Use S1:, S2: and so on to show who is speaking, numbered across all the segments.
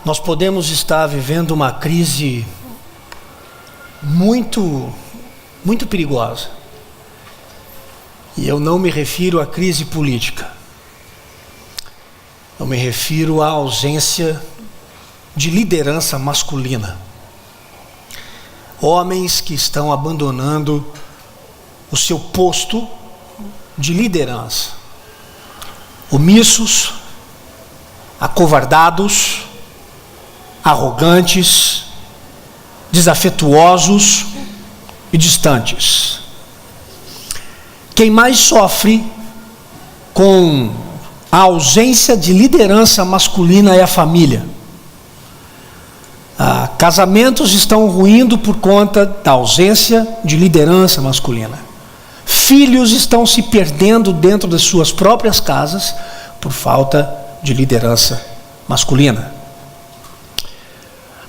S1: Nós podemos estar vivendo uma crise muito perigosa. E eu não me refiro à crise política. Eu me refiro à ausência de liderança masculina. Homens que estão abandonando o seu posto de liderança. Omissos, acovardados, arrogantes, desafetuosos e distantes. Quem mais sofre com a ausência de liderança masculina é a família. Casamentos estão ruindo por conta da ausência de liderança masculina. Filhos estão se perdendo dentro das suas próprias casas por falta de liderança masculina.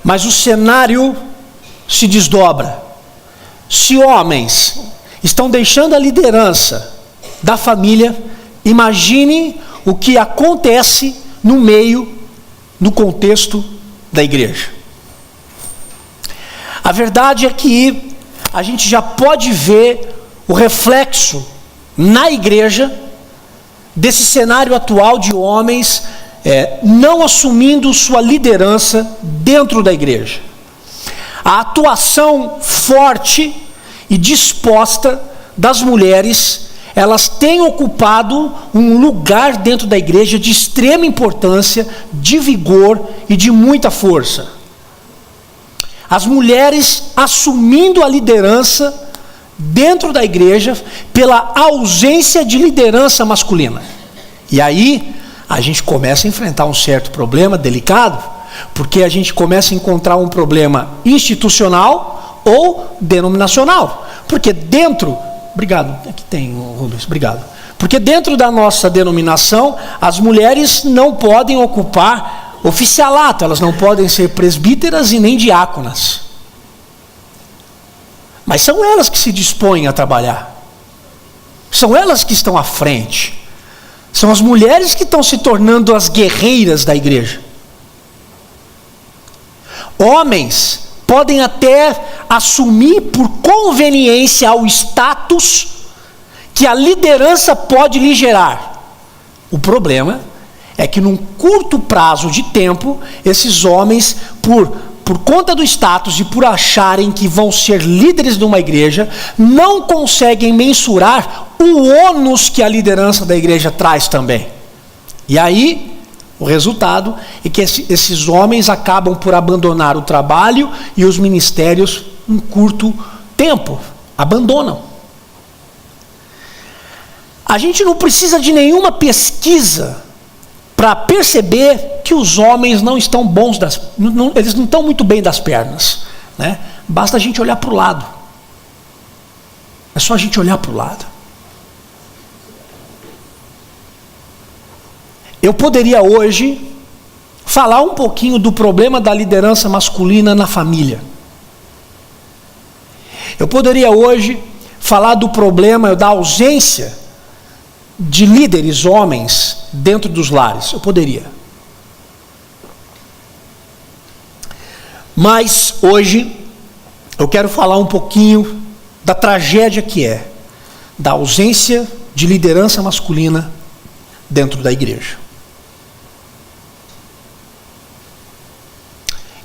S1: Mas o cenário se desdobra. Se homens estão deixando a liderança da família, imagine o que acontece no contexto da igreja. A verdade é que a gente já pode ver o reflexo na igreja desse cenário atual de homens não assumindo sua liderança dentro da igreja. A atuação forte e disposta das mulheres, elas têm ocupado um lugar dentro da igreja de extrema importância, de vigor e de muita força. As mulheres assumindo a liderança dentro da igreja pela ausência de liderança masculina. E aí a gente começa a enfrentar um certo problema delicado, porque a gente começa a encontrar um problema institucional ou denominacional. Porque dentro... Obrigado, aqui tem o Rubens, obrigado. Porque dentro da nossa denominação, as mulheres não podem ocupar oficialato, elas não podem ser presbíteras e nem diáconas. Mas são elas que se dispõem a trabalhar. São elas que estão à frente. São as mulheres que estão se tornando as guerreiras da igreja. Homens podem até assumir por conveniência ao status que a liderança pode lhe gerar. O problema é que num curto prazo de tempo, esses homens, por conta do status e por acharem que vão ser líderes de uma igreja, não conseguem mensurar o ônus que a liderança da igreja traz também. E aí, o resultado é que esses homens acabam por abandonar o trabalho e os ministérios em curto tempo. Abandonam. A gente não precisa de nenhuma pesquisa para perceber que os homens não estão bons, eles não estão muito bem das pernas, né? Basta a gente olhar para o lado. É só a gente olhar para o lado. Eu poderia hoje falar um pouquinho do problema da liderança masculina na família. Eu poderia hoje falar do problema da ausência de líderes homens dentro dos lares. Eu poderia. Mas hoje eu quero falar um pouquinho da tragédia que é da ausência de liderança masculina dentro da igreja.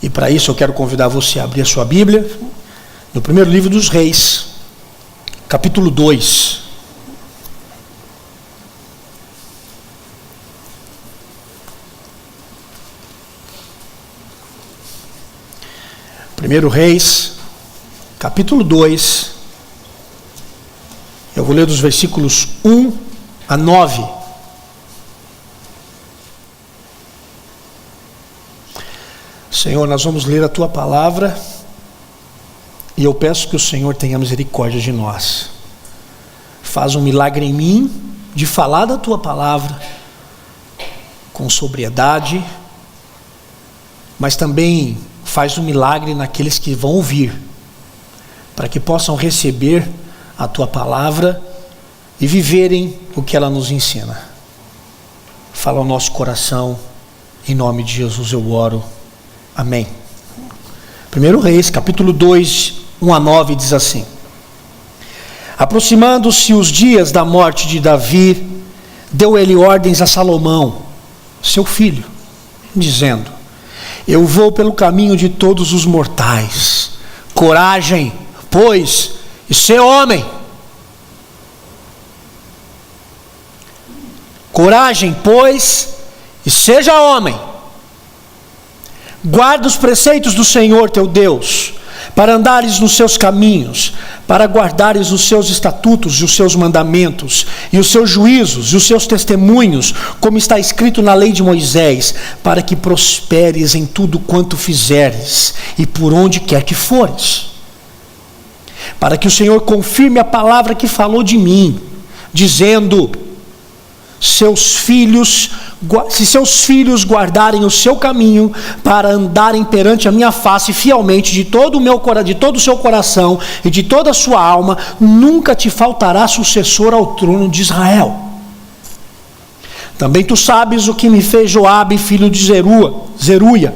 S1: E para isso eu quero convidar você a abrir a sua Bíblia no primeiro livro dos Reis, capítulo 2. Primeiro Reis, capítulo 2. Eu vou ler dos versículos 1 a 9. Senhor, nós vamos ler a Tua palavra e eu peço que o Senhor tenha misericórdia de nós. Faz um milagre em mim de falar da Tua palavra com sobriedade, mas também faz um milagre naqueles que vão ouvir, para que possam receber a Tua palavra e viverem o que ela nos ensina. Fala ao nosso coração, em nome de Jesus eu oro. Amém. 1 Reis, capítulo 2, 1-9, diz assim: aproximando-se os dias da morte de Davi, deu ele ordens a Salomão, seu filho, dizendo: eu vou pelo caminho de todos os mortais. Coragem, pois, e ser homem. Coragem, pois, e seja homem. Guarda os preceitos do Senhor teu Deus, para andares nos seus caminhos, para guardares os seus estatutos e os seus mandamentos, e os seus juízos e os seus testemunhos, como está escrito na lei de Moisés, para que prosperes em tudo quanto fizeres, e por onde quer que fores. Para que o Senhor confirme a palavra que falou de mim, dizendo: se seus filhos guardarem o seu caminho, para andarem perante a minha face fielmente de todo o seu coração e de toda a sua alma, nunca te faltará sucessor ao trono de Israel. Também tu sabes o que me fez Joabe, filho de Zeruia,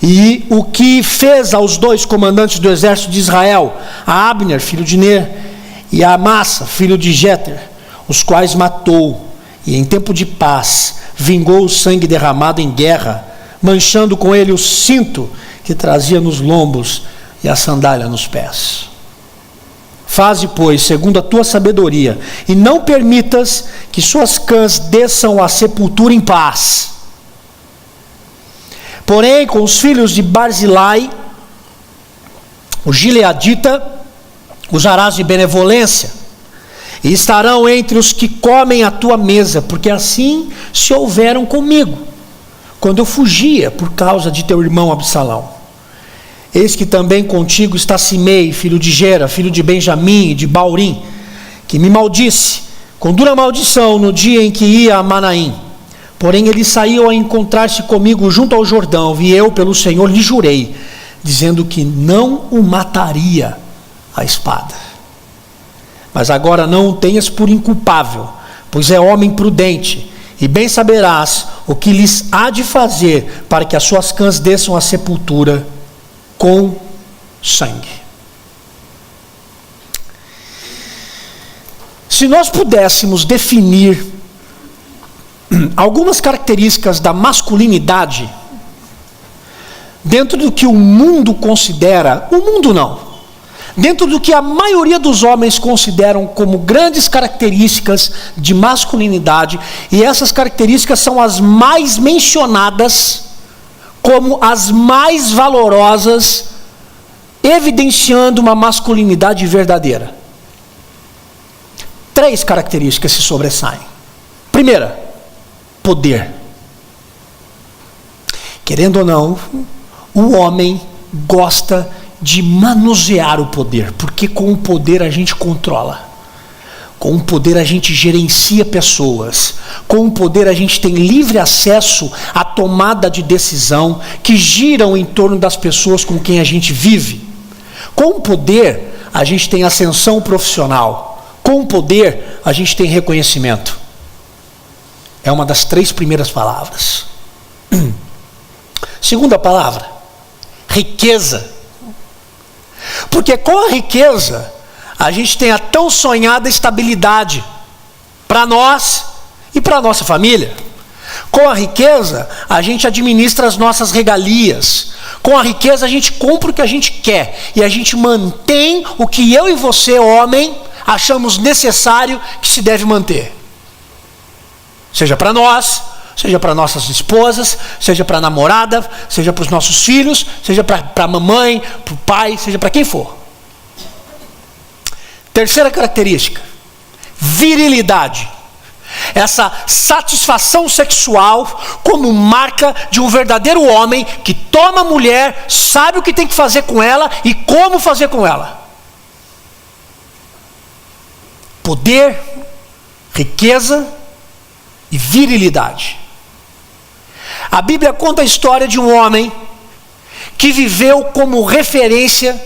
S1: e o que fez aos 2 comandantes do exército de Israel, a Abner, filho de Ner, e a Amassa, filho de Jeter, os quais matou, e em tempo de paz vingou o sangue derramado em guerra, manchando com ele o cinto que trazia nos lombos e a sandália nos pés. Faze, pois, segundo a tua sabedoria, e não permitas que suas cãs desçam à sepultura em paz. Porém, com os filhos de Barzilai, o gileadita, usarás de benevolência, e estarão entre os que comem a tua mesa, porque assim se houveram comigo, quando eu fugia por causa de teu irmão Absalão. Eis que também contigo está Simei, filho de Gera, filho de Benjamim e de Baurim, que me maldisse, com dura maldição, no dia em que ia a Manaim. Porém ele saiu a encontrar-se comigo junto ao Jordão, e eu pelo Senhor lhe jurei, dizendo que não o mataria a espada. Mas agora não o tenhas por inculpável, pois é homem prudente, e bem saberás o que lhes há de fazer, para que as suas cãs desçam à sepultura com sangue. Se nós pudéssemos definir algumas características da masculinidade, dentro do que o mundo considera, dentro do que a maioria dos homens consideram como grandes características de masculinidade, e essas características são as mais mencionadas como as mais valorosas, evidenciando uma masculinidade verdadeira. 3 características se sobressaem. Primeira, poder. Querendo ou não, o homem gosta de manusear o poder, porque com o poder a gente controla, com o poder a gente gerencia pessoas, com o poder a gente tem livre acesso à tomada de decisão que giram em torno das pessoas com quem a gente vive. Com o poder a gente tem ascensão profissional, com o poder a gente tem reconhecimento. É uma das 3 primeiras palavras. Segunda palavra, riqueza. Porque com a riqueza, a gente tem a tão sonhada estabilidade para nós e para a nossa família. Com a riqueza, a gente administra as nossas regalias. Com a riqueza, a gente compra o que a gente quer. E a gente mantém o que eu e você, homem, achamos necessário que se deve manter. Seja para nós, seja para nossas esposas, seja para a namorada, seja para os nossos filhos, seja para a mamãe, para o pai, seja para quem for. Terceira característica, virilidade. Essa satisfação sexual como marca de um verdadeiro homem que toma a mulher, sabe o que tem que fazer com ela e como fazer com ela. Poder, riqueza e virilidade. A Bíblia conta a história de um homem que viveu como referência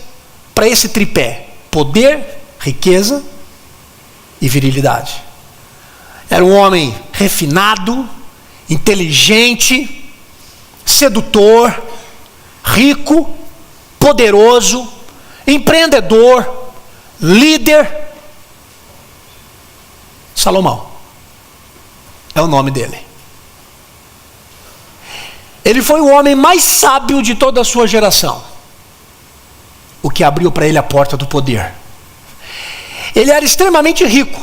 S1: para esse tripé: poder, riqueza e virilidade. Era um homem refinado, inteligente, sedutor, rico, poderoso, empreendedor, líder. Salomão é o nome dele. Ele foi o homem mais sábio de toda a sua geração, o que abriu para ele a porta do poder. Ele era extremamente rico,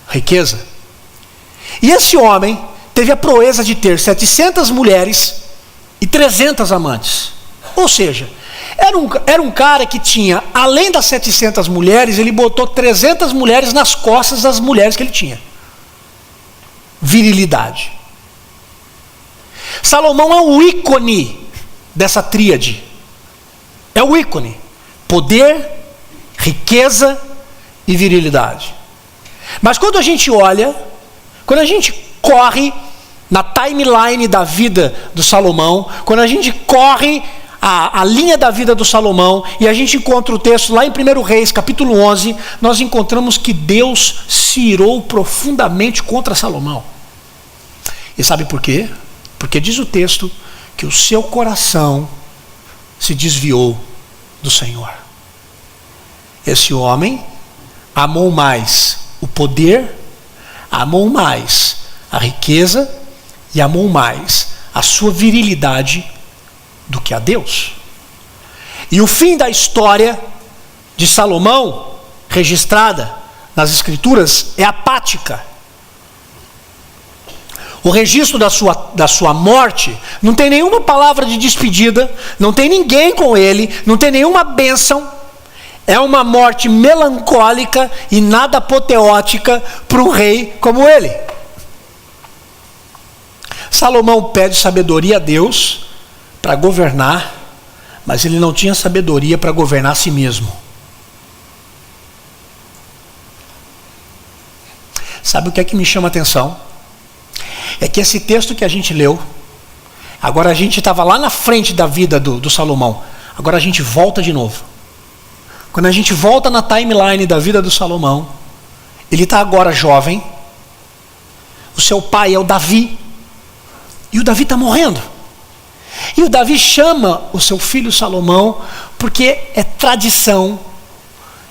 S1: riqueza. E esse homem teve a proeza de ter 700 mulheres e 300 amantes. Ou seja, era um cara que tinha, além das 700 mulheres, ele botou 300 mulheres nas costas das mulheres que ele tinha. Virilidade. Salomão é o ícone dessa tríade. É o ícone. Poder, riqueza e virilidade. Mas quando a gente olha, quando a gente corre na timeline da vida do Salomão, quando a gente corre a linha da vida do Salomão, e a gente encontra o texto lá em 1 Reis, capítulo 11, nós encontramos que Deus se irou profundamente contra Salomão. E sabe por quê? Porque diz o texto que o seu coração se desviou do Senhor. Esse homem amou mais o poder, amou mais a riqueza e amou mais a sua virilidade do que a Deus. E o fim da história de Salomão, registrada nas Escrituras, é apática. O registro da sua morte não tem nenhuma palavra de despedida, não tem ninguém com ele, não tem nenhuma bênção. É uma morte melancólica e nada apoteótica para um rei como ele. Salomão pede sabedoria a Deus para governar, mas ele não tinha sabedoria para governar a si mesmo. Sabe o que é que me chama a atenção? É que esse texto que a gente leu, agora a gente estava lá na frente da vida do Salomão, agora a gente volta de novo. Quando a gente volta na timeline da vida do Salomão, ele está agora jovem, o seu pai é o Davi, e o Davi está morrendo. E o Davi chama o seu filho Salomão, porque é tradição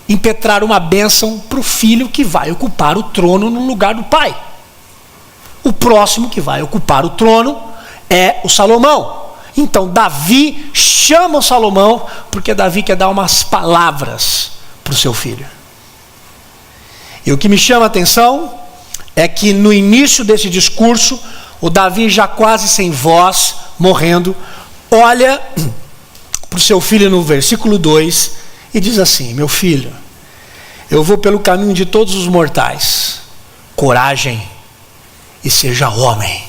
S1: impetrar uma bênção para o filho que vai ocupar o trono no lugar do pai. O próximo que vai ocupar o trono é o Salomão. Então Davi chama o Salomão, porque Davi quer dar umas palavras para o seu filho. E o que me chama a atenção é que no início desse discurso, o Davi já quase sem voz, morrendo, olha para o seu filho no versículo 2 e diz assim: meu filho, eu vou pelo caminho de todos os mortais, coragem e seja homem.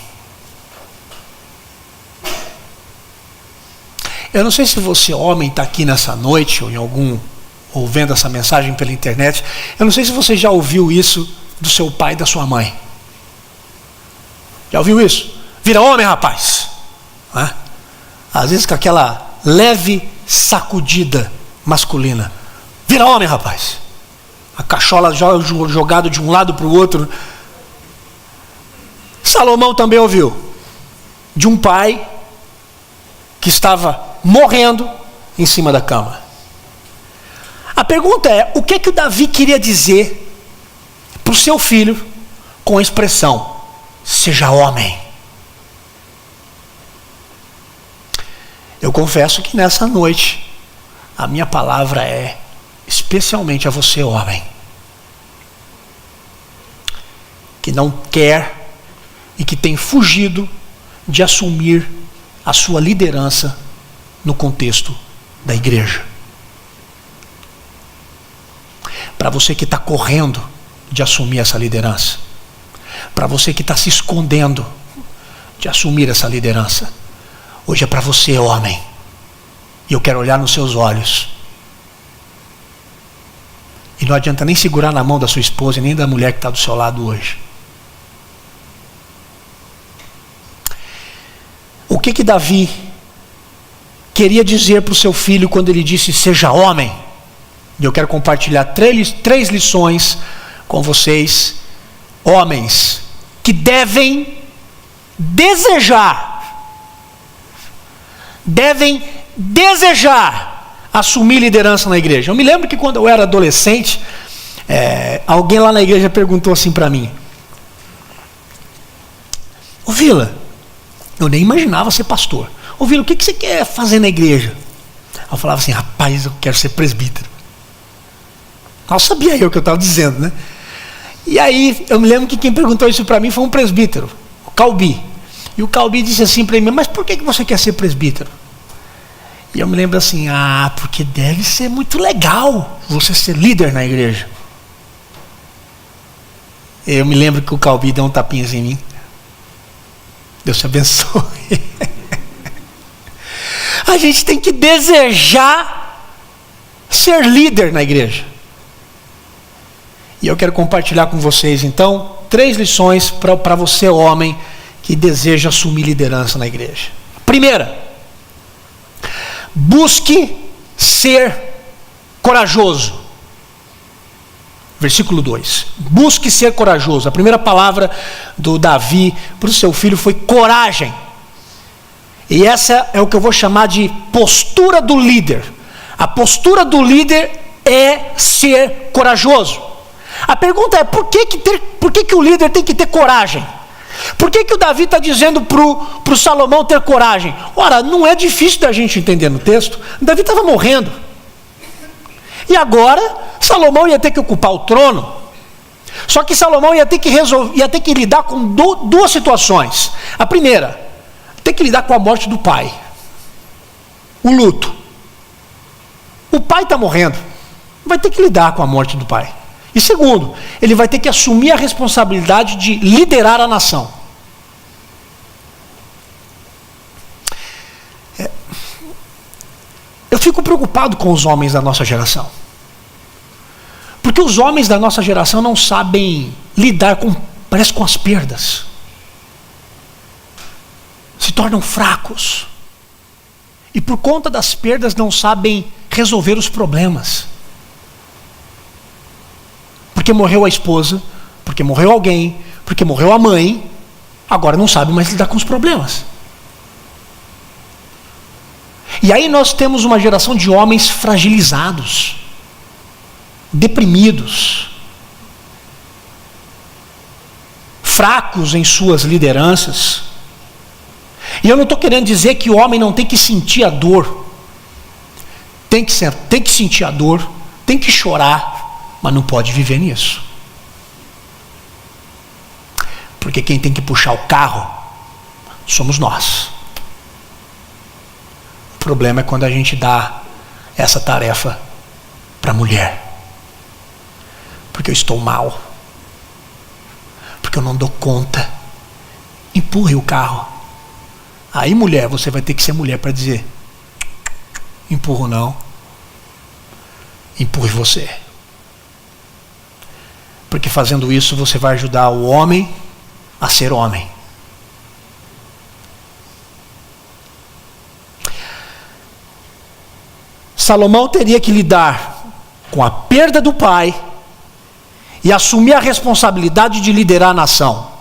S1: Eu não sei se você, homem, está aqui nessa noite, ou vendo essa mensagem pela internet, eu não sei se você já ouviu isso do seu pai e da sua mãe. Já ouviu isso? Vira homem, rapaz. Às vezes com aquela leve sacudida masculina. Vira homem, rapaz. A cachola jogado de um lado para o outro. Salomão também ouviu de um pai que estava morrendo em cima da cama. A pergunta é: o que o Davi queria dizer para o seu filho com a expressão seja homem? Eu confesso que nessa noite a minha palavra é especialmente a você, homem, que não quer e que tem fugido de assumir a sua liderança no contexto da igreja. Para você que está correndo de assumir essa liderança, para você que está se escondendo de assumir essa liderança, hoje é para você, homem, e eu quero olhar nos seus olhos. E não adianta nem segurar na mão da sua esposa, nem da mulher que está do seu lado hoje. O que Davi queria dizer para o seu filho quando ele disse seja homem? E eu quero compartilhar três lições com vocês, homens, que devem desejar devem desejar assumir liderança na igreja. Eu me lembro que quando eu era adolescente, alguém lá na igreja perguntou assim para mim: ô Vila, eu nem imaginava ser pastor. Ô Vila, o que você quer fazer na igreja? Eu falava assim: rapaz, eu quero ser presbítero. Mal sabia eu o que eu estava dizendo, né? E aí, eu me lembro que quem perguntou isso para mim foi um presbítero, o Calbi. E o Calbi disse assim para mim: mas por que você quer ser presbítero? E eu me lembro assim: porque deve ser muito legal você ser líder na igreja. Eu me lembro que o Calbi deu um tapinha em mim. Deus te abençoe. A gente tem que desejar ser líder na igreja. E eu quero compartilhar com vocês, então, 3 lições para você, homem, que deseja assumir liderança na igreja. Primeira, busque ser corajoso. Versículo 2. Busque ser corajoso. A primeira palavra do Davi para o seu filho foi coragem. E essa é o que eu vou chamar de postura do líder. A postura do líder é ser corajoso. A pergunta é: por que o líder tem que ter coragem? Por que o Davi está dizendo para o Salomão ter coragem? Ora, não é difícil da gente entender no texto. Davi estava morrendo. E agora, Salomão ia ter que ocupar o trono. Só que Salomão ia ter que lidar com 2 situações. A primeira, ter que lidar com a morte do pai. O luto. O pai está morrendo. Vai ter que lidar com a morte do pai. E segundo, ele vai ter que assumir a responsabilidade de liderar a nação. Eu fico preocupado com os homens da nossa geração. Porque os homens da nossa geração não sabem lidar parece com as perdas. Se tornam fracos. E por conta das perdas não sabem resolver os problemas. Porque morreu a esposa, porque morreu alguém, porque morreu a mãe, agora não sabe mais lidar com os problemas. E aí nós temos uma geração de homens fragilizados, deprimidos, fracos em suas lideranças. E eu não estou querendo dizer que o homem não tem que sentir a dor. Tem que sentir a dor, tem que chorar, mas não pode viver nisso. Porque quem tem que puxar o carro somos nós. O problema é quando a gente dá essa tarefa para a mulher. Porque eu estou mal. Porque eu não dou conta. Empurre o carro. Aí, mulher, você vai ter que ser mulher para dizer: empurro não. Empurre você. Porque fazendo isso você vai ajudar o homem a ser homem. Salomão teria que lidar com a perda do pai e assumir a responsabilidade de liderar a nação.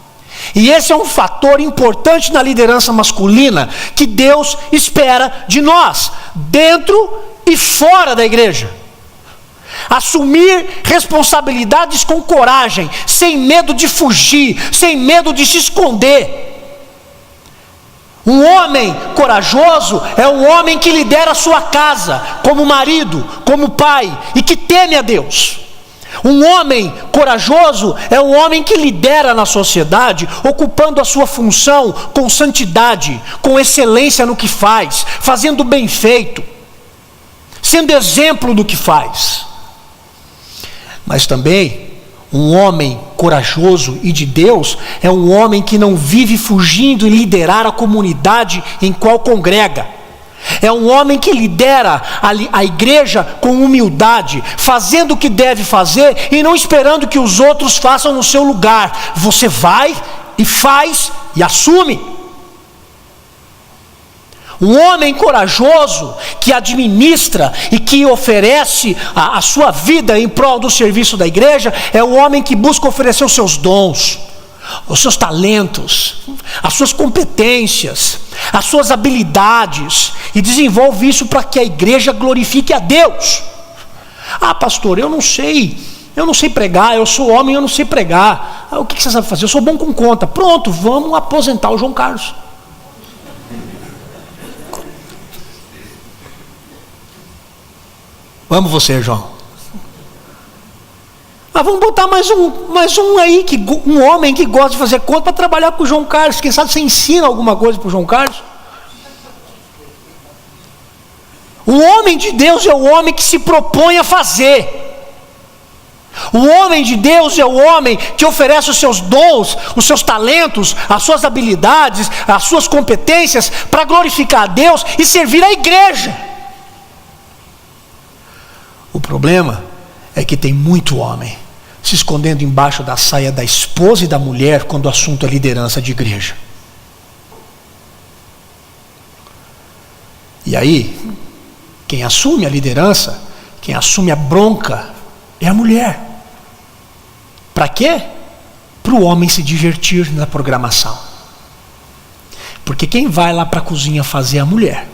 S1: E esse é um fator importante na liderança masculina que Deus espera de nós, dentro e fora da igreja. Assumir responsabilidades com coragem, sem medo de fugir, sem medo de se esconder. Um homem corajoso é um homem que lidera a sua casa, como marido, como pai, e que teme a Deus. Um homem corajoso é um homem que lidera na sociedade, ocupando a sua função com santidade, com excelência no que faz, fazendo bem feito, sendo exemplo do que faz. Mas também, um homem corajoso e de Deus é um homem que não vive fugindo em liderar a comunidade em qual congrega. É um homem que lidera a igreja com humildade, fazendo o que deve fazer e não esperando que os outros façam no seu lugar. Você vai e faz e assume. Um homem corajoso que administra e que oferece a sua vida em prol do serviço da igreja é o homem que busca oferecer os seus dons, os seus talentos, as suas competências, as suas habilidades, e desenvolve isso para que a igreja glorifique a Deus. Ah, pastor, eu não sei pregar, eu sou homem, eu não sei pregar. O que você sabe fazer? Eu sou bom com conta. Pronto, vamos aposentar o João Carlos. Vamos você, João. Ah, vamos botar mais um aí, um homem que gosta de fazer conta para trabalhar com o João Carlos. Quem sabe você ensina alguma coisa para o João Carlos? O homem de Deus é o homem que se propõe a fazer. O homem de Deus é o homem que oferece os seus dons, os seus talentos, as suas habilidades, as suas competências para glorificar a Deus e servir a igreja. O problema é que tem muito homem se escondendo embaixo da saia da esposa e da mulher quando o assunto é liderança de igreja. E aí, quem assume a liderança, quem assume a bronca é a mulher. Para quê? Para o homem se divertir na programação. Porque quem vai lá para a cozinha fazer é a mulher.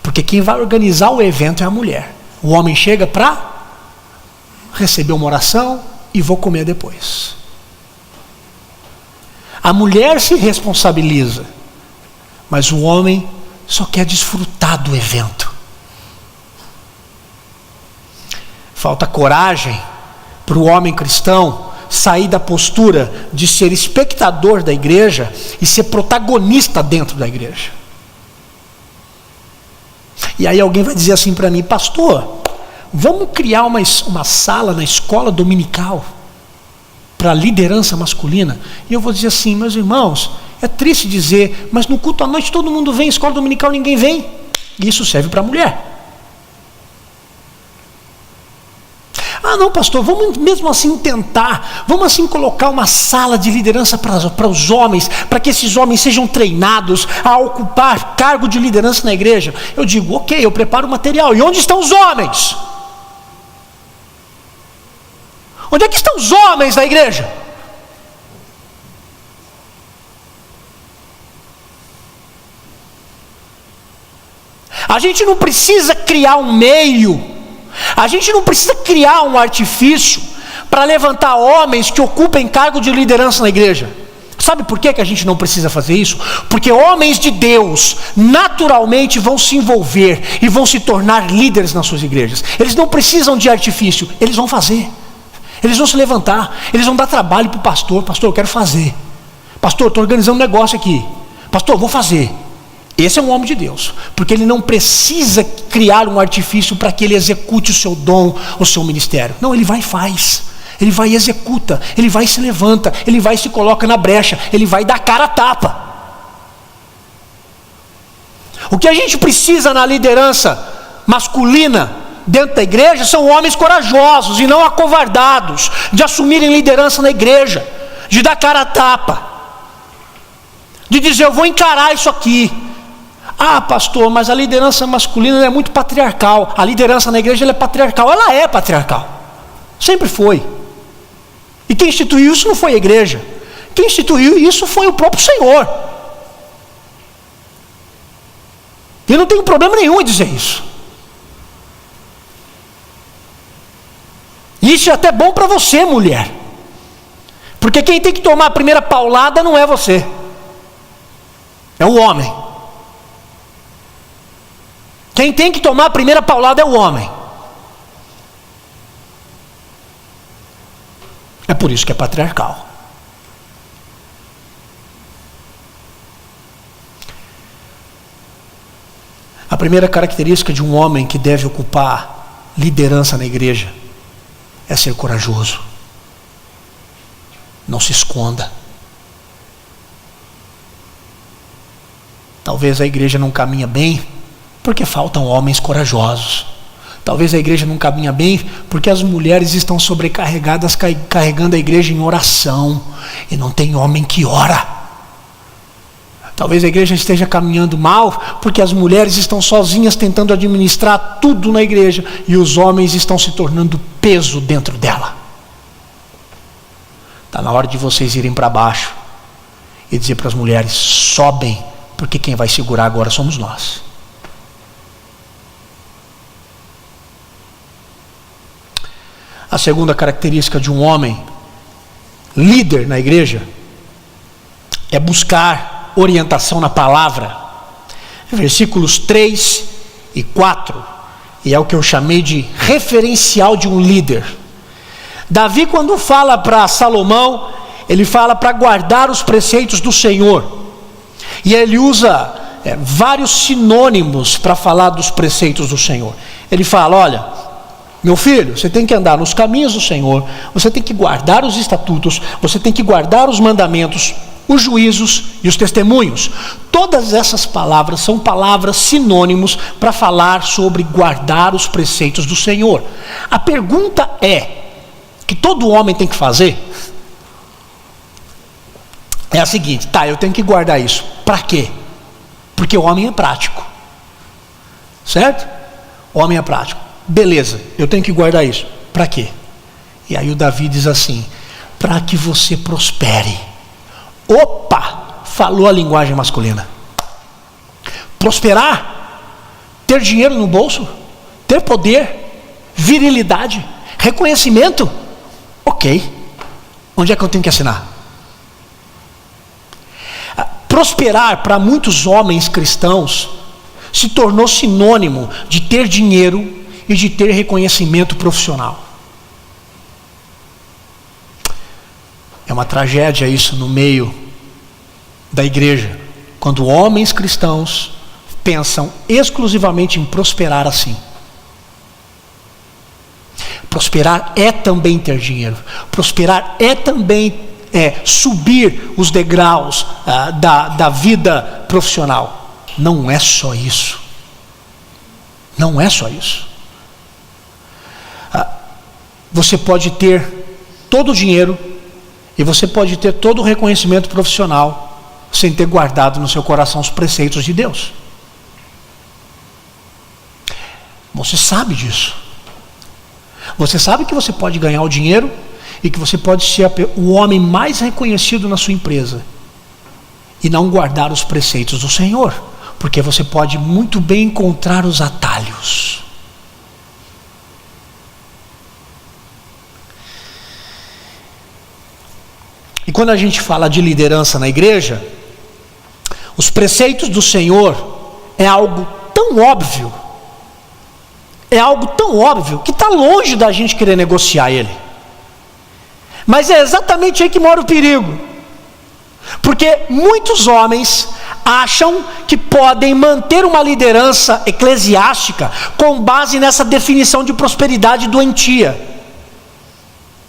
S1: Porque quem vai organizar o evento é a mulher. O homem chega para receber uma oração e vou comer depois. A mulher se responsabiliza, mas o homem só quer desfrutar do evento. Falta coragem para o homem cristão sair da postura de ser espectador da igreja e ser protagonista dentro da igreja. E aí alguém vai dizer assim para mim: pastor, vamos criar uma sala na escola dominical para liderança masculina? E eu vou dizer assim: meus irmãos, é triste dizer, mas no culto à noite todo mundo vem, escola dominical ninguém vem. E isso serve para a mulher. Ah não, pastor, vamos mesmo assim tentar, vamos assim colocar uma sala de liderança para os homens, para que esses homens sejam treinados a ocupar cargo de liderança na igreja. Eu digo, ok, eu preparo o material. E onde estão os homens? Onde é que estão os homens na igreja? A gente não precisa criar um meio, a gente não precisa criar um artifício para levantar homens que ocupem cargo de liderança na igreja. Sabe por que a gente não precisa fazer isso? Porque homens de Deus naturalmente vão se envolver e vão se tornar líderes nas suas igrejas. Eles não precisam de artifício, eles vão fazer. Eles vão se levantar, eles vão dar trabalho para o pastor. Pastor, eu quero fazer. Pastor, estou organizando um negócio aqui. Pastor, vou fazer. Esse é um homem de Deus, porque ele não precisa criar um artifício para que ele execute o seu dom, o seu ministério. Não, ele vai e faz. Ele vai e executa, ele vai e se levanta, ele vai e se coloca na brecha, ele vai dar cara a tapa. O que a gente precisa na liderança masculina dentro da igreja são homens corajosos e não acovardados, de assumirem liderança na igreja, de dar cara a tapa, de dizer, eu vou encarar isso aqui. Ah, pastor, mas a liderança masculina é muito patriarcal. A liderança na igreja ela é patriarcal. Ela é patriarcal, sempre foi. E quem instituiu isso não foi a igreja, quem instituiu isso foi o próprio Senhor. E eu não tenho problema nenhum em dizer isso. E isso é até bom para você, mulher, porque quem tem que tomar a primeira paulada não é você, é o homem. Quem tem que tomar a primeira paulada é o homem. É por isso que é patriarcal. A primeira característica de um homem que deve ocupar liderança na igreja é ser corajoso. Não se esconda. Talvez a igreja não caminha bem porque faltam homens corajosos. Talvez a igreja não caminha bem porque as mulheres estão sobrecarregadas, carregando a igreja em oração, e não tem homem que ora. Talvez a igreja esteja caminhando mal porque as mulheres estão sozinhas tentando administrar tudo na igreja, e os homens estão se tornando peso dentro dela. Está na hora de vocês irem para baixo e dizer para as mulheres: sobem, porque quem vai segurar agora somos nós. A segunda característica de um homem líder na igreja é buscar orientação na palavra. Versículos 3 e 4, e é o que eu chamei de referencial de um líder. Davi, quando fala para Salomão, ele fala para guardar os preceitos do Senhor, e ele usa vários sinônimos para falar dos preceitos do Senhor. Ele fala: olha, meu filho, você tem que andar nos caminhos do Senhor, você tem que guardar os estatutos, você tem que guardar os mandamentos, os juízos e os testemunhos. Todas essas palavras são palavras sinônimos para falar sobre guardar os preceitos do Senhor. A pergunta que todo homem tem que fazer é a seguinte: tá, eu tenho que guardar isso, para quê? Porque o homem é prático, certo? O homem é prático. Beleza, eu tenho que guardar isso, para quê? E aí o Davi diz assim: para que você prospere. Opa, falou a linguagem masculina. Prosperar, ter dinheiro no bolso, ter poder, virilidade, reconhecimento. Ok, onde é que eu tenho que assinar? Prosperar para muitos homens cristãos se tornou sinônimo de ter dinheiro e de ter reconhecimento profissional. É uma tragédia isso no meio da igreja, quando homens cristãos pensam exclusivamente em prosperar assim. Prosperar é também ter dinheiro. Prosperar é também subir os degraus da vida profissional. Não é só isso. Não é só isso. Você pode ter todo o dinheiro e você pode ter todo o reconhecimento profissional sem ter guardado no seu coração os preceitos de Deus. Você sabe disso. Você sabe que você pode ganhar o dinheiro e que você pode ser o homem mais reconhecido na sua empresa e não guardar os preceitos do Senhor, porque você pode muito bem encontrar os atalhos. E quando a gente fala de liderança na igreja, os preceitos do Senhor é algo tão óbvio, que está longe da gente querer negociar ele. Mas é exatamente aí que mora o perigo, porque muitos homens acham que podem manter uma liderança eclesiástica com base nessa definição de prosperidade doentia.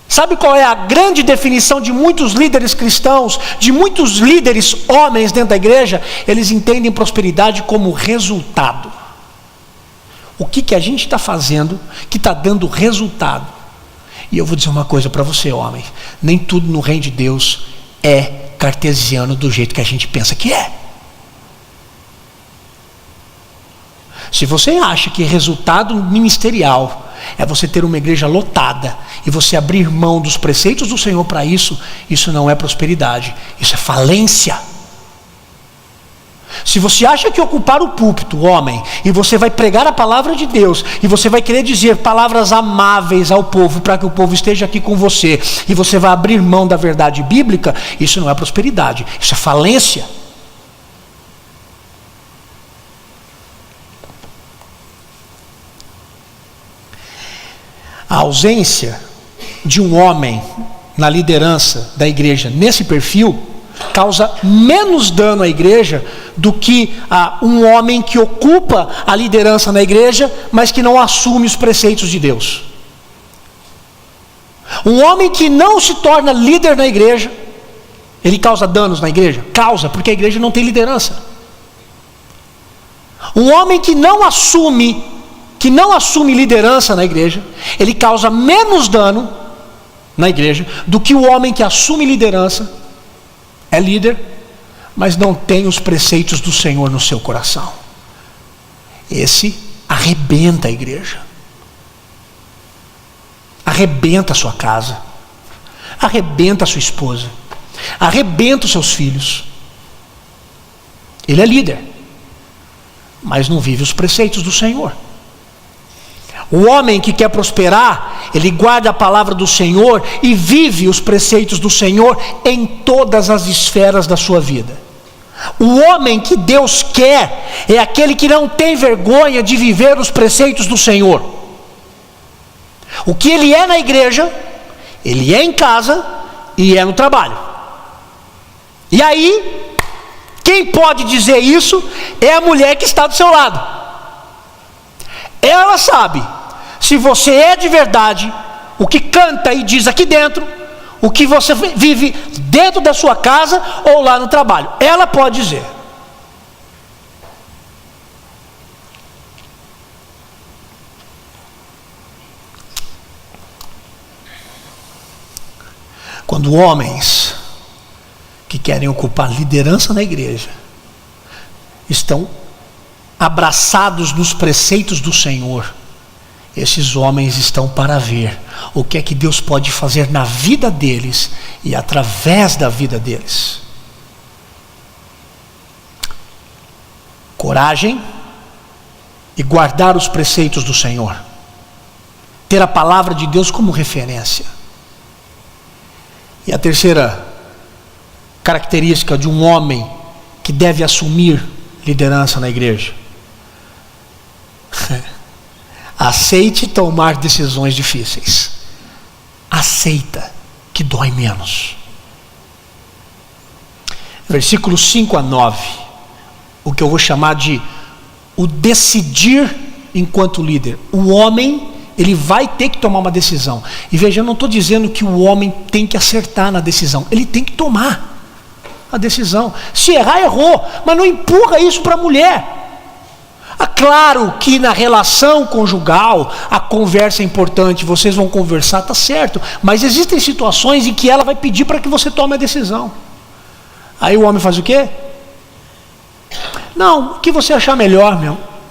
S1: Sabe qual é a grande definição de muitos líderes cristãos, de muitos líderes homens dentro da igreja? Eles entendem prosperidade como resultado. O que a gente está fazendo que está dando resultado? E eu vou dizer uma coisa para você, homem: nem tudo no reino de Deus é cartesiano do jeito que a gente pensa que é. Se você acha que resultado ministerial é você ter uma igreja lotada e você abrir mão dos preceitos do Senhor para isso, isso não é prosperidade, isso é falência. Se você acha que ocupar o púlpito, homem, e você vai pregar a palavra de Deus, e você vai querer dizer palavras amáveis ao povo para que o povo esteja aqui com você, e você vai abrir mão da verdade bíblica, isso não é prosperidade, isso é falência. A ausência de um homem na liderança da igreja nesse perfil causa menos dano à igreja do que um homem que ocupa a liderança na igreja, mas que não assume os preceitos de Deus. Um homem que não se torna líder na igreja, ele causa danos na igreja? Causa, porque a igreja não tem liderança. Um homem que não assume liderança na igreja, ele causa menos dano na igreja do que o homem que assume liderança, é líder, mas não tem os preceitos do Senhor no seu coração. Esse arrebenta a igreja, arrebenta a sua casa, arrebenta a sua esposa, arrebenta os seus filhos. Ele é líder, mas não vive os preceitos do Senhor. O homem que quer prosperar, ele guarda a palavra do Senhor e vive os preceitos do Senhor em todas as esferas da sua vida. O homem que Deus quer é aquele que não tem vergonha de viver os preceitos do Senhor. O que ele é na igreja, ele é em casa e é no trabalho. E aí, quem pode dizer isso é a mulher que está do seu lado. Ela sabe se você é de verdade o que canta e diz aqui dentro, o que você vive dentro da sua casa ou lá no trabalho. Ela pode dizer. Quando homens que querem ocupar liderança na igreja estão abraçados nos preceitos do Senhor, esses homens estão para ver o que é que Deus pode fazer na vida deles e através da vida deles. Coragem e guardar os preceitos do Senhor. Ter a palavra de Deus como referência. E a terceira característica de um homem que deve assumir liderança na igreja: aceite tomar decisões difíceis. Aceita, que dói menos. Versículos 5 a 9, o que eu vou chamar de o decidir enquanto líder. O homem, ele vai ter que tomar uma decisão. E veja, eu não estou dizendo que o homem tem que acertar na decisão. Ele tem que tomar a decisão. Se errar, errou. Mas não empurra isso para a mulher. Claro que na relação conjugal a conversa é importante, vocês vão conversar, tá certo, mas existem situações em que ela vai pedir para que você tome a decisão. Aí o homem faz o quê? Não, o que você achar melhor,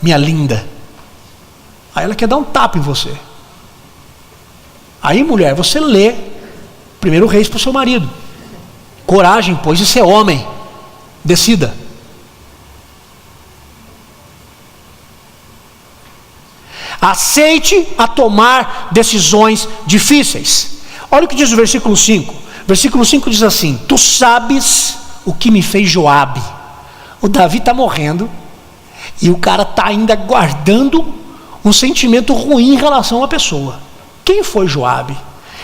S1: minha linda. Aí ela quer dar um tapa em você. Aí, mulher, você lê 1 Reis para o seu marido. Coragem, pois isso é homem. Decida. Aceite a tomar decisões difíceis. Olha o que diz o versículo 5. Versículo 5 diz assim: tu sabes o que me fez Joabe. O Davi está morrendo e o cara está ainda guardando um sentimento ruim em relação à pessoa. Quem foi Joabe?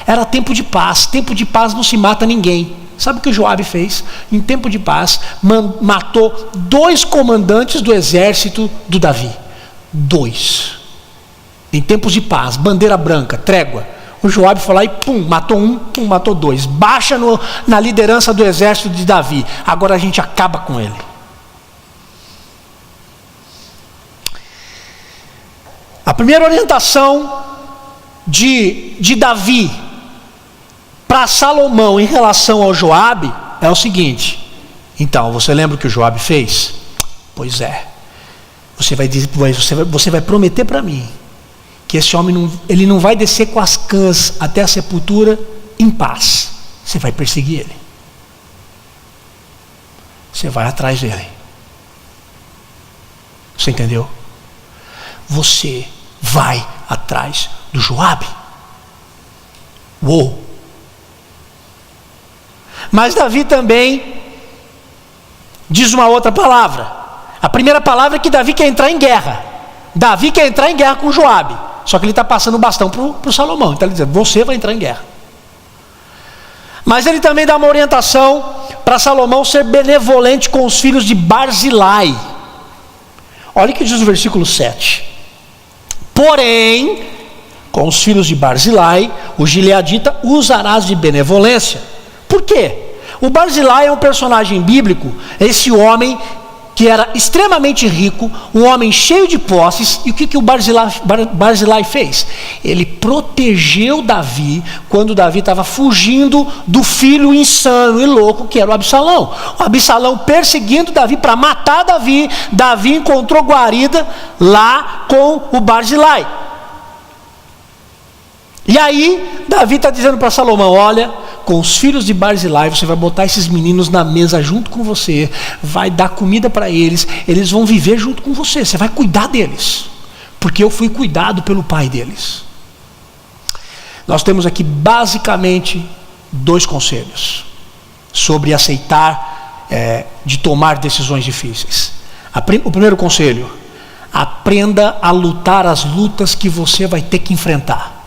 S1: Era tempo de paz. Tempo de paz não se mata ninguém. Sabe o que Joabe fez? Em tempo de paz, matou 2 comandantes do exército do Davi. 2. Em tempos de paz, bandeira branca, trégua. O Joabe foi lá e pum, matou 1, pum, matou 2. Baixa na liderança do exército de Davi. Agora a gente acaba com ele. A primeira orientação de Davi para Salomão em relação ao Joabe é o seguinte: então, você lembra o que o Joabe fez? Pois é. Você vai prometer para mim que esse homem ele não vai descer com as cãs até a sepultura em paz. Você vai perseguir ele. Você vai atrás dele. Você entendeu? Você vai atrás do Joabe. Uou! Mas Davi também diz uma outra palavra. A primeira palavra é que Davi quer entrar em guerra. Davi quer entrar em guerra com Joabe. Só que ele está passando o bastão para o Salomão. Então ele diz: você vai entrar em guerra. Mas ele também dá uma orientação para Salomão ser benevolente com os filhos de Barzilai. Olha o que diz o versículo 7. Porém, com os filhos de Barzilai, o gileadita usarás de benevolência. Por quê? O Barzilai é um personagem bíblico, esse homem que era extremamente rico, um homem cheio de posses. E o que o Barzilai fez? Ele protegeu Davi quando Davi estava fugindo do filho insano e louco que era o Absalão. O Absalão perseguindo Davi para matar Davi. Davi encontrou guarida lá com o Barzilai. E aí Davi está dizendo para Salomão: olha, com os filhos de Barzilai, você vai botar esses meninos na mesa junto com você, vai dar comida para eles, eles vão viver junto com você, você vai cuidar deles, porque eu fui cuidado pelo pai deles. Nós temos aqui basicamente 2 conselhos sobre aceitar, de tomar decisões difíceis. O primeiro conselho: aprenda a lutar as lutas que você vai ter que enfrentar.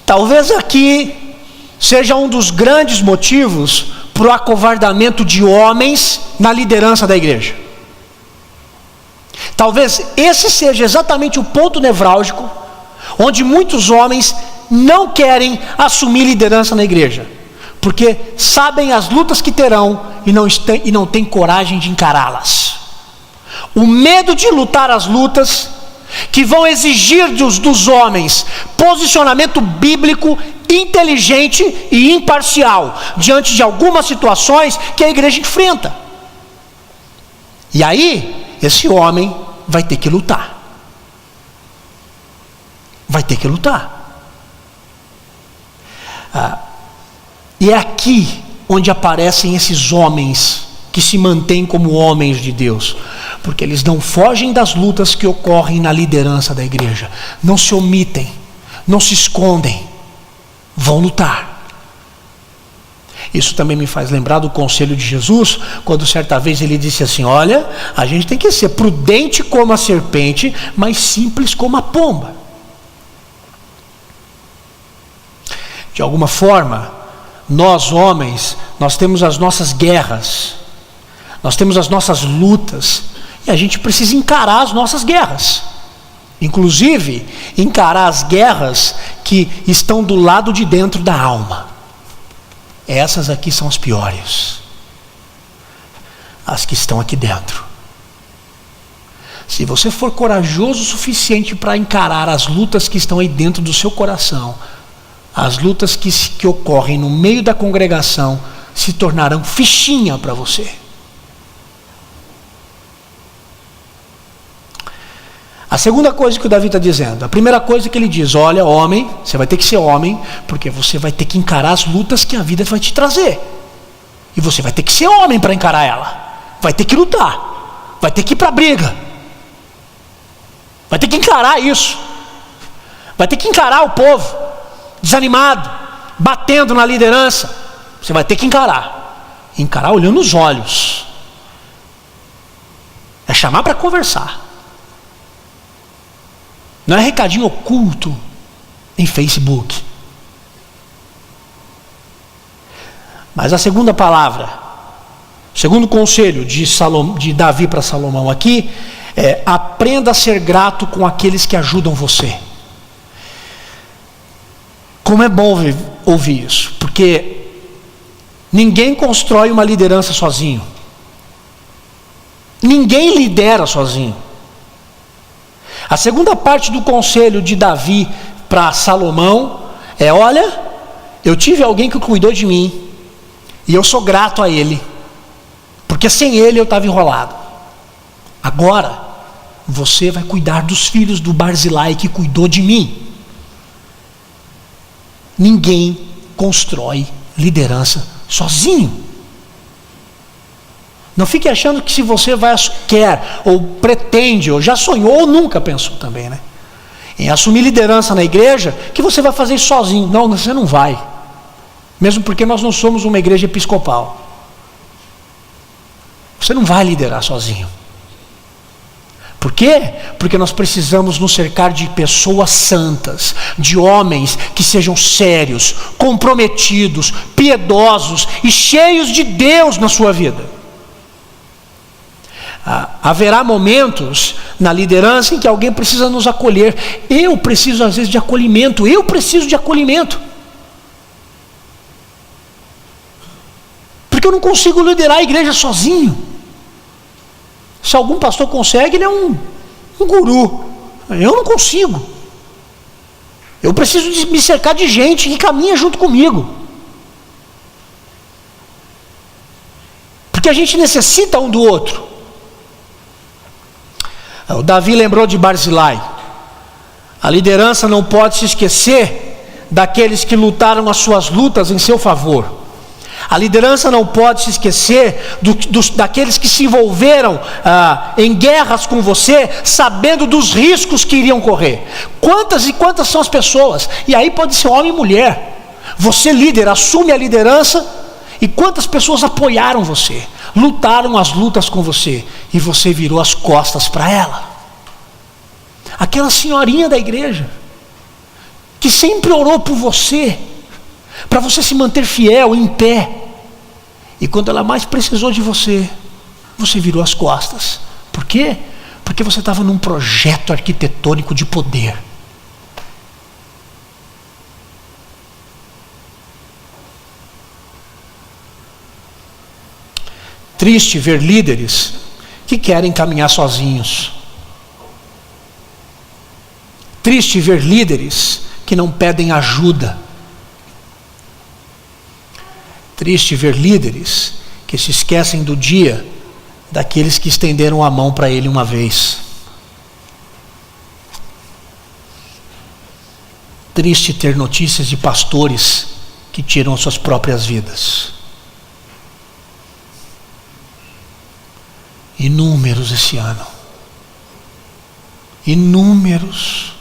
S1: Talvez aqui seja um dos grandes motivos para o acovardamento de homens na liderança da igreja. Talvez esse seja exatamente o ponto nevrálgico onde muitos homens não querem assumir liderança na igreja, porque sabem as lutas que terão e não têm coragem de encará-las. O medo de lutar as lutas que vão exigir dos homens posicionamento bíblico, inteligente e imparcial diante de algumas situações que a igreja enfrenta. E aí, esse homem vai ter que lutar. Vai ter que lutar. E é aqui onde aparecem esses homens que se mantêm como homens de Deus, porque eles não fogem das lutas que ocorrem na liderança da igreja, não se omitem, não se escondem, vão lutar. Isso também me faz lembrar do conselho de Jesus, quando certa vez ele disse assim: olha, a gente tem que ser prudente como a serpente, mas simples como a pomba. De alguma forma, nós homens, nós temos as nossas guerras, nós temos as nossas lutas, e a gente precisa encarar as nossas guerras. Inclusive, encarar as guerras que estão do lado de dentro da alma. Essas aqui são as piores. As que estão aqui dentro. Se você for corajoso o suficiente para encarar as lutas que estão aí dentro do seu coração, as lutas que ocorrem no meio da congregação se tornarão fichinha para você. A segunda coisa que o Davi está dizendo, a primeira coisa que ele diz: olha, homem, você vai ter que ser homem, porque você vai ter que encarar as lutas que a vida vai te trazer. E você vai ter que ser homem para encarar ela. Vai ter que lutar, vai ter que ir para a briga, vai ter que encarar isso, vai ter que encarar o povo desanimado, batendo na liderança. Você vai ter que encarar olhando nos olhos, é chamar para conversar. Não é recadinho oculto em Facebook. Mas a segunda palavra, o segundo conselho de Davi para Salomão aqui é: aprenda a ser grato com aqueles que ajudam você. Como é bom ouvir isso, porque ninguém constrói uma liderança sozinho. Ninguém lidera sozinho. A segunda parte do conselho de Davi para Salomão é: olha, eu tive alguém que cuidou de mim, e eu sou grato a ele, porque sem ele eu estava enrolado. Agora, você vai cuidar dos filhos do Barzilai que cuidou de mim. Ninguém constrói liderança sozinho. Não fique achando que se você quer, ou pretende, ou já sonhou, ou nunca pensou também, né, em assumir liderança na igreja, que você vai fazer isso sozinho. Não, você não vai. Mesmo porque nós não somos uma igreja episcopal. Você não vai liderar sozinho. Por quê? Porque nós precisamos nos cercar de pessoas santas, de homens que sejam sérios, comprometidos, piedosos e cheios de Deus na sua vida. Haverá momentos na liderança em que alguém precisa nos acolher. Eu preciso às vezes de acolhimento. Eu preciso de acolhimento. Porque eu não consigo liderar a igreja sozinho. Se algum pastor consegue, ele é um guru. Eu não consigo. Eu preciso de me cercar de gente que caminha junto comigo. Porque a gente necessita um do outro. O Davi lembrou de Barzilai. A liderança não pode se esquecer daqueles que lutaram as suas lutas em seu favor. A liderança não pode se esquecer daqueles que se envolveram em guerras com você, sabendo dos riscos que iriam correr. Quantas e quantas são as pessoas? E aí pode ser homem e mulher. Você, líder, assume a liderança, e quantas pessoas apoiaram você, lutaram as lutas com você, e você virou as costas para ela. Aquela senhorinha da igreja, que sempre orou por você, para você se manter fiel, em pé, e quando ela mais precisou de você, você virou as costas. Por quê? Porque você estava num projeto arquitetônico de poder. Triste ver líderes que querem caminhar sozinhos. Triste ver líderes que não pedem ajuda. Triste ver líderes que se esquecem do dia daqueles que estenderam a mão para ele uma vez. Triste ter notícias de pastores que tiram as suas próprias vidas. Inúmeros esse ano. Inúmeros.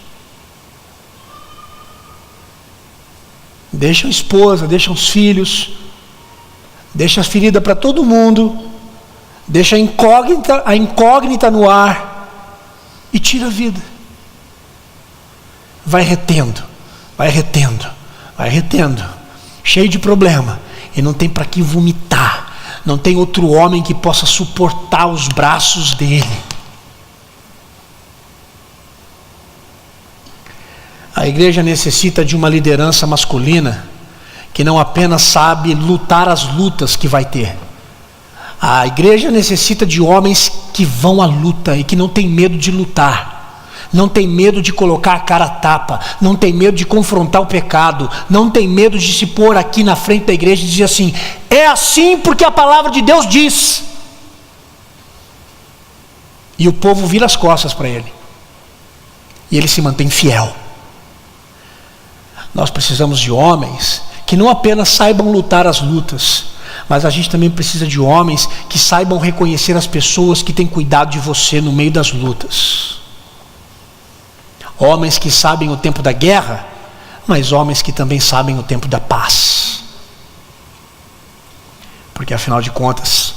S1: Deixam a esposa, deixam os filhos, deixa a ferida para todo mundo, deixa a incógnita no ar e tira a vida. Vai retendo, vai retendo, vai retendo, cheio de problema, e não tem para que vomitar. Não tem outro homem que possa suportar os braços dele. A igreja necessita de uma liderança masculina que não apenas sabe lutar as lutas que vai ter. A igreja necessita de homens que vão à luta e que não tem medo de lutar. Não tem medo de colocar a cara a tapa, não tem medo de confrontar o pecado, não tem medo de se pôr aqui na frente da igreja e dizer assim: é assim porque a palavra de Deus diz. E o povo vira as costas para ele, e ele se mantém fiel. Nós precisamos de homens que não apenas saibam lutar as lutas, mas a gente também precisa de homens que saibam reconhecer as pessoas que têm cuidado de você no meio das lutas. Homens que sabem o tempo da guerra, mas homens que também sabem o tempo da paz. Porque afinal de contas,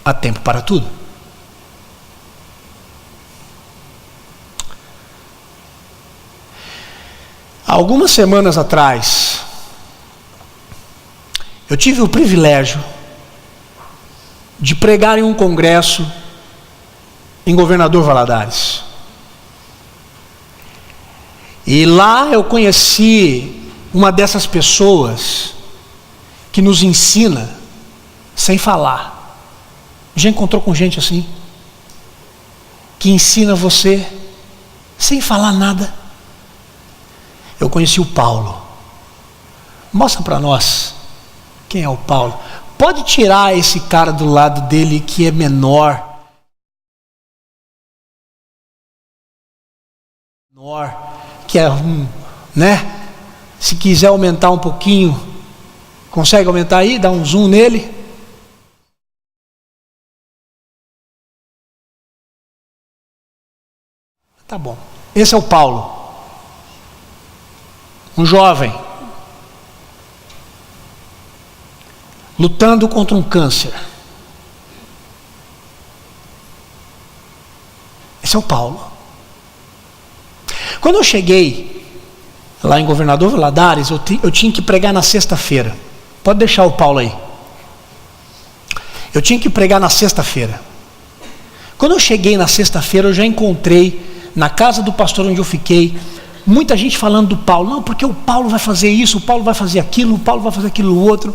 S1: há tempo para tudo. Há algumas semanas atrás, eu tive o privilégio de pregar em um congresso em Governador Valadares. E lá eu conheci uma dessas pessoas que nos ensina sem falar. Já encontrou com gente assim? Que ensina você sem falar nada? Eu conheci o Paulo. Mostra para nós quem é o Paulo. Pode tirar esse cara do lado dele que é menor. Que é né? Se quiser aumentar um pouquinho, consegue aumentar aí? Dá um zoom nele. Tá bom. Esse é o Paulo. Um jovem. Lutando contra um câncer. Esse é o Paulo. Quando eu cheguei lá em Governador Valadares, eu tinha que pregar na sexta-feira. Pode deixar o Paulo aí. Eu tinha que pregar na sexta-feira. Quando eu cheguei na sexta-feira, eu já encontrei na casa do pastor onde eu fiquei muita gente falando do Paulo. Não, porque o Paulo vai fazer isso, o Paulo vai fazer aquilo, o Paulo vai fazer aquilo outro.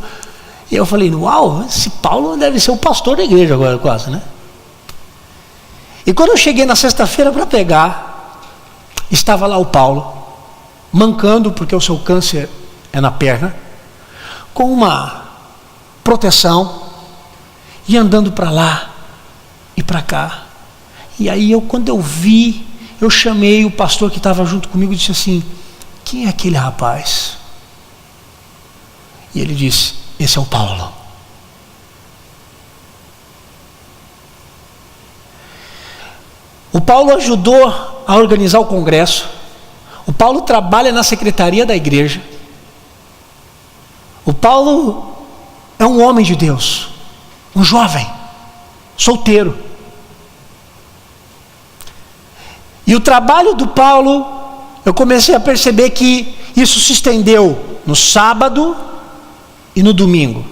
S1: E eu falei, uau, esse Paulo deve ser o pastor da igreja agora quase, né? E quando eu cheguei na sexta-feira para pregar, estava lá o Paulo, mancando, porque o seu câncer é na perna, com uma proteção, e andando para lá e para cá. E aí quando eu vi, eu chamei o pastor que estava junto comigo e disse assim: quem é aquele rapaz? E ele disse: esse é o Paulo. O Paulo ajudou a organizar o congresso. O Paulo trabalha na secretaria da igreja. O Paulo é um homem de Deus, um jovem, solteiro. E o trabalho do Paulo, eu comecei a perceber que isso se estendeu no sábado e no domingo.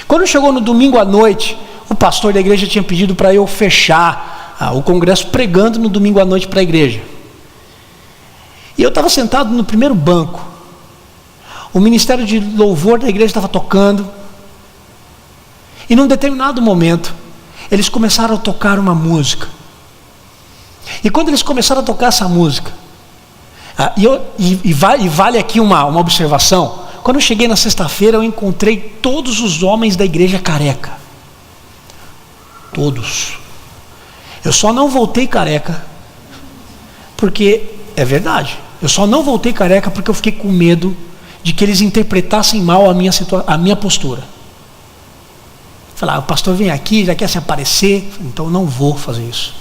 S1: Quando chegou no domingo à noite, o pastor da igreja tinha pedido para eu fechar o congresso pregando no domingo à noite para a igreja. E eu estava sentado no primeiro banco. O ministério de louvor da igreja estava tocando. E num determinado momento, eles começaram a tocar uma música. E quando eles começaram a tocar essa música, vale aqui uma observação. Quando eu cheguei na sexta-feira, eu encontrei todos os homens da igreja careca. Todos. Eu só não voltei careca, porque, é verdade, eu só não voltei careca porque eu fiquei com medo de que eles interpretassem mal a minha postura. Falar, o pastor vem aqui, já quer se aparecer, então eu não vou fazer isso.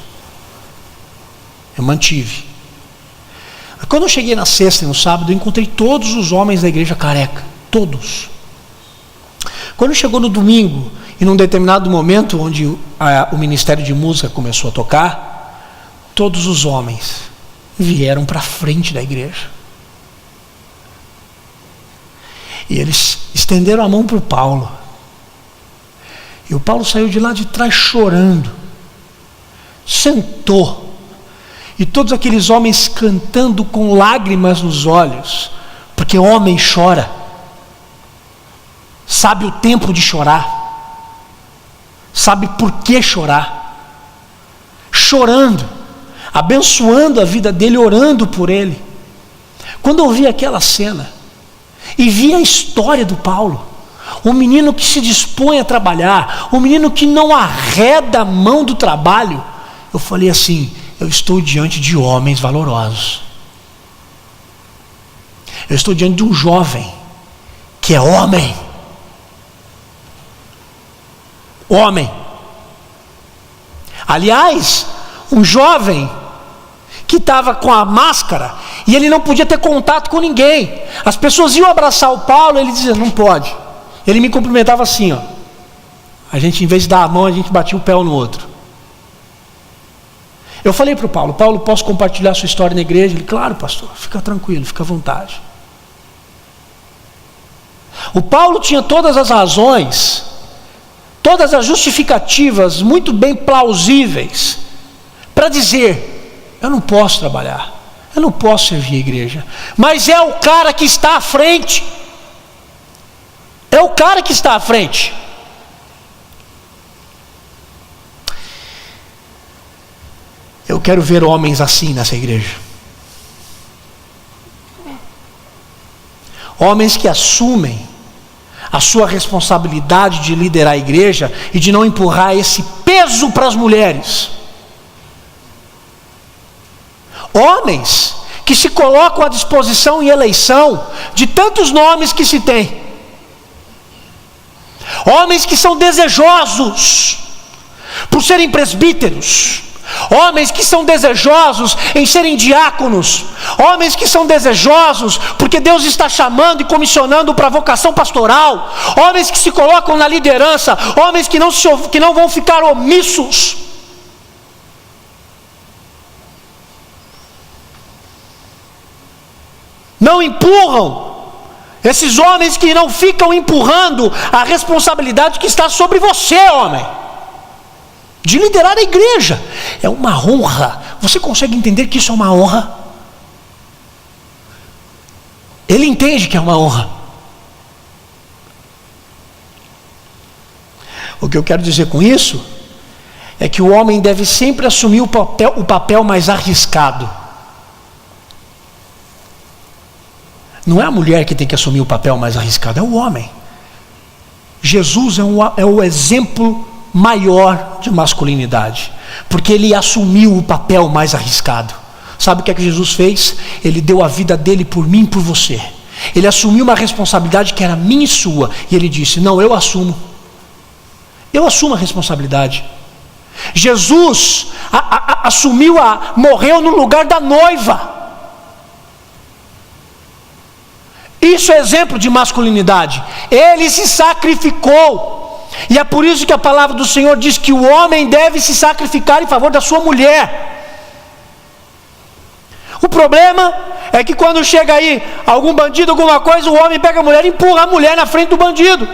S1: Eu mantive. Quando eu cheguei na sexta e no sábado, eu encontrei todos os homens da igreja careca. Todos. Quando chegou no domingo, e num determinado momento, onde o ministério de música começou a tocar, todos os homens vieram para a frente da igreja. E eles estenderam a mão para o Paulo. E o Paulo saiu de lá de trás chorando. Sentou. E todos aqueles homens cantando com lágrimas nos olhos, porque homem chora, sabe o tempo de chorar, sabe por que chorar, chorando, abençoando a vida dele, orando por ele. Quando eu vi aquela cena e vi a história do Paulo, um menino que se dispõe a trabalhar, um menino que não arreda a mão do trabalho, eu falei assim: eu estou diante de homens valorosos. Eu estou diante de um jovem que é homem. Homem. Aliás, um jovem que estava com a máscara e ele não podia ter contato com ninguém. As pessoas iam abraçar o Paulo e ele dizia: não pode. Ele me cumprimentava assim, ó. A gente, em vez de dar a mão, a gente batia o pé um no outro. Eu falei para o Paulo: Paulo, posso compartilhar sua história na igreja? Ele: claro, pastor, fica tranquilo, fica à vontade. O Paulo tinha todas as razões, todas as justificativas muito bem plausíveis para dizer: eu não posso trabalhar, eu não posso servir a igreja. Mas é o cara que está à frente. É o cara que está à frente. Eu quero ver homens assim nessa igreja. Homens que assumem a sua responsabilidade de liderar a igreja e de não empurrar esse peso para as mulheres. Homens que se colocam à disposição em eleição de tantos nomes que se tem. Homens que são desejosos por serem presbíteros. Homens que são desejosos em serem diáconos. Homens que são desejosos porque Deus está chamando e comissionando para a vocação pastoral. Homens que se colocam na liderança. Homens que não vão ficar omissos. Não empurram. Esses homens que não ficam empurrando a responsabilidade que está sobre você, homem, de liderar a igreja. É uma honra. Você consegue entender que isso é uma honra? Ele entende que é uma honra. O que eu quero dizer com isso é que o homem deve sempre assumir o papel mais arriscado. Não é a mulher que tem que assumir o papel mais arriscado, é o homem. Jesus é o exemplo maior de masculinidade, porque ele assumiu o papel mais arriscado. Sabe o que é que Jesus fez? Ele deu a vida dele por mim e por você. Ele assumiu uma responsabilidade que era minha e sua. E ele disse, não, eu assumo. Eu assumo a responsabilidade. Jesus morreu no lugar da noiva. Isso é exemplo de masculinidade. Ele se sacrificou. E é por isso que a palavra do Senhor diz que o homem deve se sacrificar em favor da sua mulher. O problema é que quando chega aí algum bandido, alguma coisa, o homem pega a mulher e empurra a mulher na frente do bandido.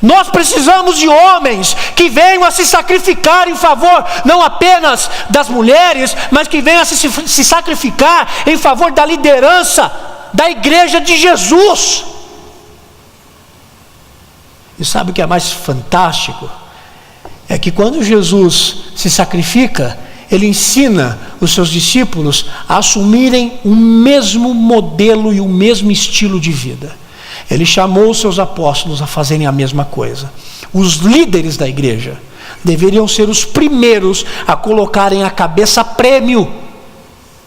S1: Nós precisamos de homens que venham a se sacrificar em favor, não apenas das mulheres, mas que venham a se sacrificar em favor da liderança da igreja de Jesus. E sabe o que é mais fantástico? É que quando Jesus se sacrifica, ele ensina os seus discípulos a assumirem o mesmo modelo e o mesmo estilo de vida. Ele chamou os seus apóstolos a fazerem a mesma coisa. Os líderes da igreja deveriam ser os primeiros a colocarem a cabeça a prêmio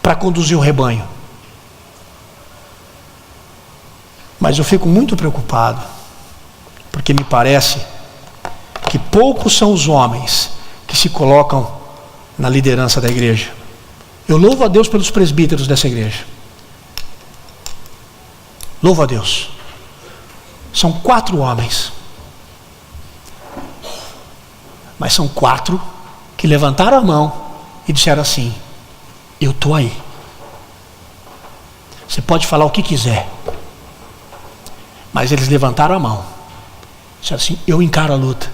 S1: para conduzir o rebanho. Mas eu fico muito preocupado, porque me parece que poucos são os homens que se colocam na liderança da igreja. Eu louvo a Deus pelos presbíteros dessa igreja. Louvo a Deus. São 4 homens. Mas são 4 que levantaram a mão e disseram assim: eu estou aí. Você pode falar o que quiser, mas eles levantaram a mão. Disseram assim: eu encaro a luta.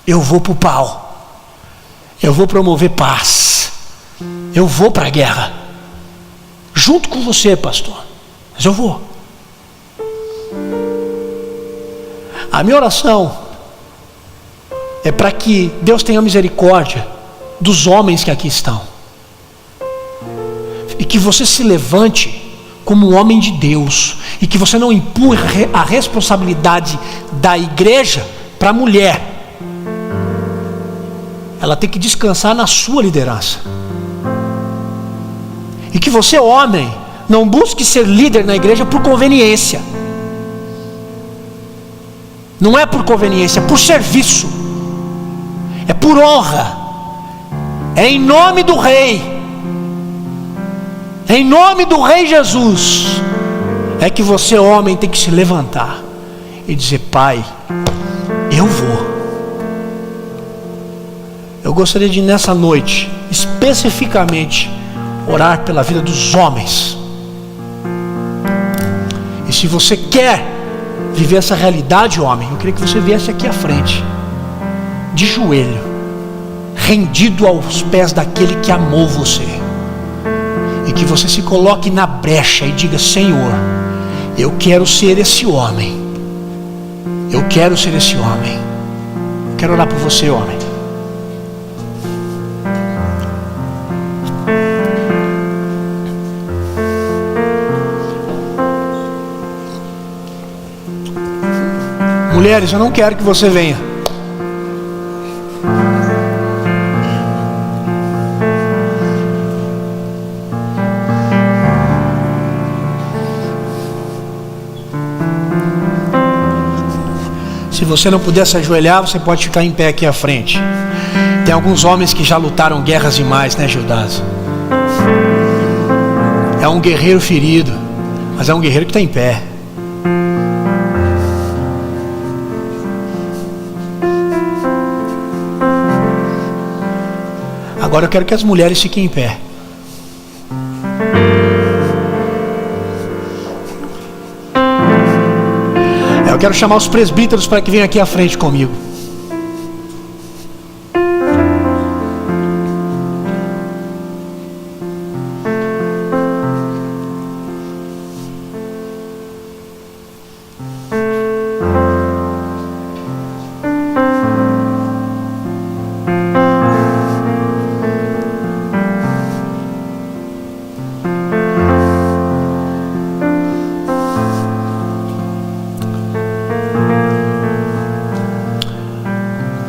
S1: Eu vou para o pau. Eu vou promover paz. Eu vou para a guerra. Junto com você, pastor. Mas eu vou. A minha oração é para que Deus tenha misericórdia dos homens que aqui estão. E que você se levante como um homem de Deus. E que você não empurre a responsabilidade da igreja para a mulher. Ela tem que descansar na sua liderança. E que você, homem, não busque ser líder na igreja por conveniência. Não é por conveniência, é por serviço. É por honra. É em nome do Rei. É em nome do Rei Jesus. É que você, homem, tem que se levantar e dizer: Pai, eu vou. Eu gostaria de, nessa noite, especificamente, orar pela vida dos homens. E se você quer viver essa realidade, homem, eu queria que você viesse aqui à frente, de joelho, rendido aos pés daquele que amou você, e que você se coloque na brecha e diga: Senhor, eu quero ser esse homem. Eu quero ser esse homem. Eu quero orar por você, homem. Mulheres, eu não quero que você venha. Se você não puder se ajoelhar, você pode ficar em pé aqui à frente. Tem alguns homens que já lutaram guerras demais, né, Gildas? É um guerreiro ferido, mas é um guerreiro que está em pé. Agora eu quero que as mulheres fiquem em pé. Eu quero chamar os presbíteros para que venham aqui à frente comigo.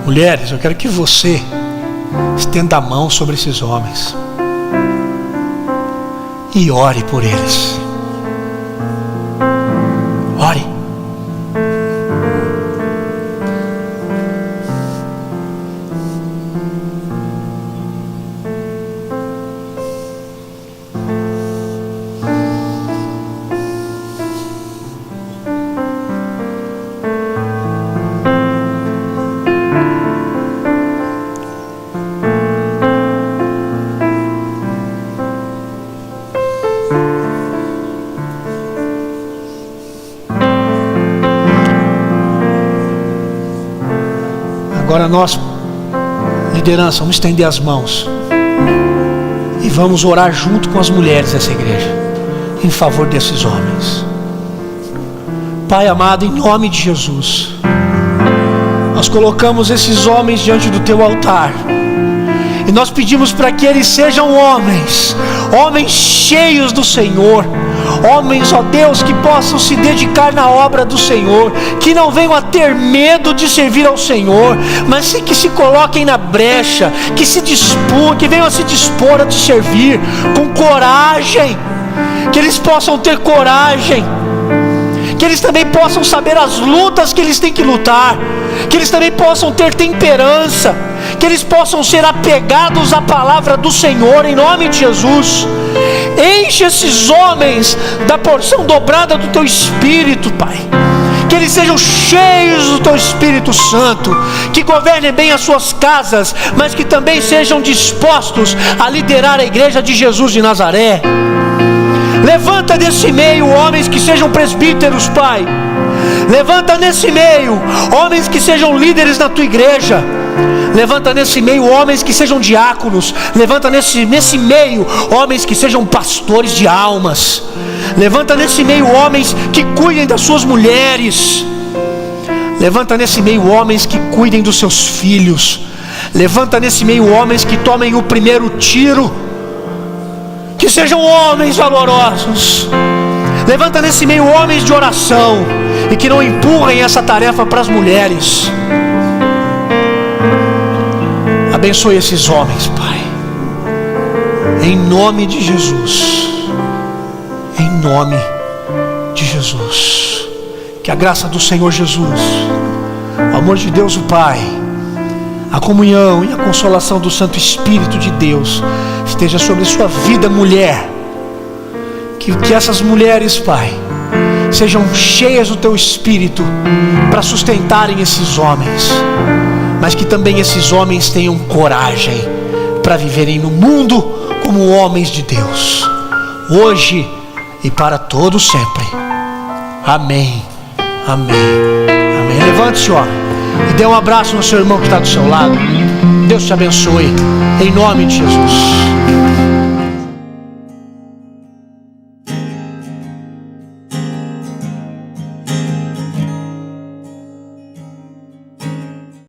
S1: Mulheres, eu quero que você estenda a mão sobre esses homens e ore por eles. Ore. Agora nós, liderança, vamos estender as mãos e vamos orar junto com as mulheres dessa igreja em favor desses homens. Pai amado, em nome de Jesus, nós colocamos esses homens diante do teu altar e nós pedimos para que eles sejam homens cheios do Senhor, homens, ó Deus, que possam se dedicar na obra do Senhor, que não venham a ter medo de servir ao Senhor, mas que se coloquem na brecha, que venham a se dispor a te servir com coragem, que eles possam ter coragem, que eles também possam saber as lutas que eles têm que lutar, que eles também possam ter temperança, que eles possam ser apegados à palavra do Senhor, em nome de Jesus. Enche esses homens da porção dobrada do teu Espírito, Pai, que eles sejam cheios do teu Espírito Santo, que governem bem as suas casas, mas que também sejam dispostos a liderar a igreja de Jesus de Nazaré. Levanta desse meio homens que sejam presbíteros, Pai. Levanta nesse meio homens que sejam líderes na tua igreja. Levanta nesse meio homens que sejam diáconos. Levanta nesse meio homens que sejam pastores de almas. Levanta nesse meio homens que cuidem das suas mulheres. Levanta nesse meio homens que cuidem dos seus filhos. Levanta nesse meio homens que tomem o primeiro tiro. Que sejam homens valorosos. Levanta nesse meio homens de oração e que não empurrem essa tarefa para as mulheres. Abençoe esses homens, Pai, em nome de Jesus, em nome de Jesus. Que a graça do Senhor Jesus, o amor de Deus o Pai, a comunhão e a consolação do Santo Espírito de Deus esteja sobre sua vida, mulher. Que essas mulheres, Pai, sejam cheias do teu Espírito para sustentarem esses homens, mas que também esses homens tenham coragem para viverem no mundo como homens de Deus, hoje e para todo sempre. Amém, amém, amém. Levante-se, ó, e dê um abraço no seu irmão que está do seu lado. Deus te abençoe, em nome de Jesus.